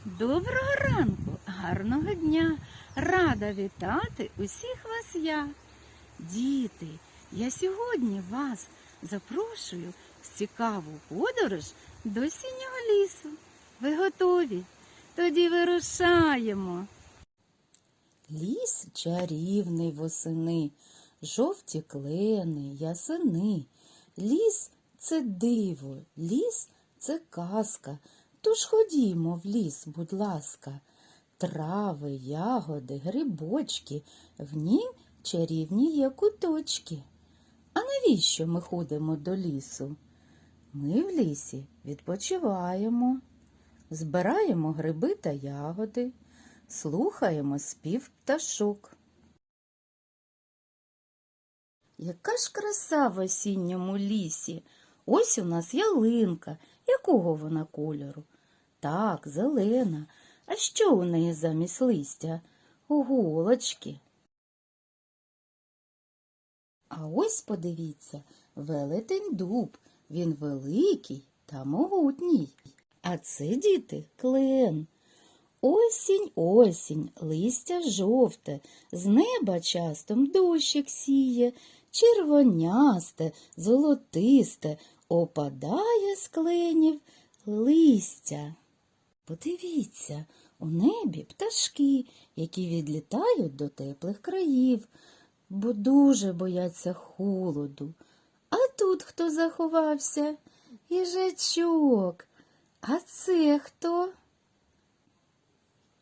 Доброго ранку, гарного дня! Рада вітати усіх вас я. Діти, я сьогодні вас запрошую в цікаву подорож до осіннього лісу. Ви готові? Тоді вирушаємо. Ліс чарівний восени, жовті клени, ясени. Ліс – це диво, ліс – це казка. Тож ходімо в ліс, будь ласка. Трави, ягоди, грибочки, в нім чарівні є куточки. А навіщо ми ходимо до лісу? Ми в лісі відпочиваємо, збираємо гриби та ягоди, слухаємо спів пташок. Яка ж краса в осінньому лісі! Ось у нас ялинка. Якого вона кольору? Так, зелена. А що у неї замість листя? Голочки. А ось, подивіться, велетень дуб. Він великий та могутній. А це, діти, клен. Осінь, осінь, листя жовте, з неба частом дощик сіє, червонясте, золотисте, опадає з кленів листя. Подивіться, у небі пташки, які відлітають до теплих країв, бо дуже бояться холоду. А тут хто заховався? Їжачок. А це хто?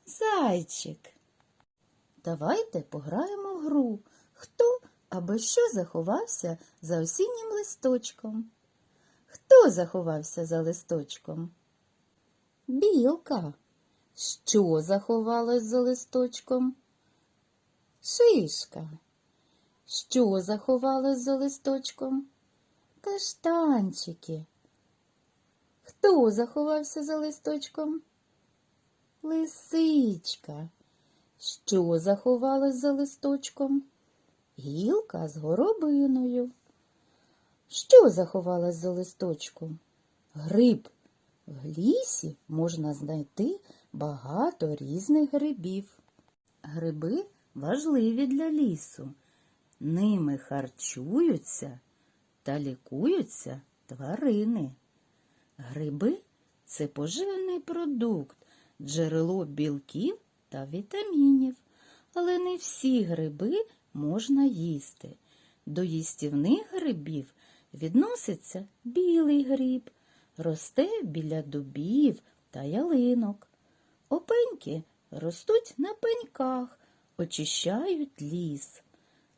Зайчик. Давайте пограємо в гру. Хто або що заховався за осіннім листочком? Хто заховався за листочком? Білка. Що заховалось за листочком? Шишка. Що заховалось за листочком? Каштанчики. Хто заховався за листочком? Лисичка. Що заховалось за листочком? Гілка з горобиною. Що заховалось за листочком? Гриб. В лісі можна знайти багато різних грибів. Гриби важливі для лісу. Ними харчуються та лікуються тварини. Гриби – це поживний продукт, джерело білків та вітамінів. Але не всі гриби можна їсти. До їстівних грибів відноситься білий гриб, росте біля дубів та ялинок. Опеньки ростуть на пеньках, очищають ліс.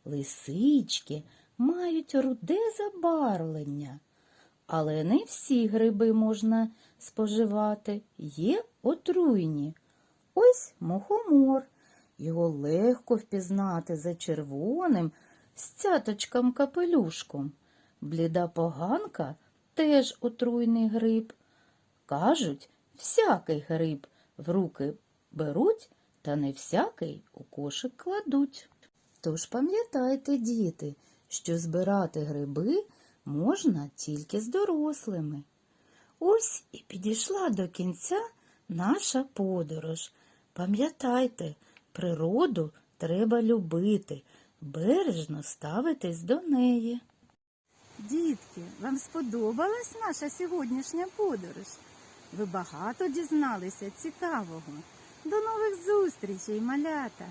Лисички мають руде забарвлення. Але не всі гриби можна споживати, є отруйні. Ось мухомор. Його легко впізнати за червоним з цяточком-капелюшком. Бліда поганка теж отруйний гриб. Кажуть, всякий гриб в руки беруть, та не всякий у кошик кладуть. Тож пам'ятайте, діти, що збирати гриби можна тільки з дорослими. Ось і підійшла до кінця наша подорож. Пам'ятайте, природу треба любити, бережно ставитись до неї. Дітки, вам сподобалась наша сьогоднішня подорож? Ви багато дізналися цікавого. До нових зустрічей, малята!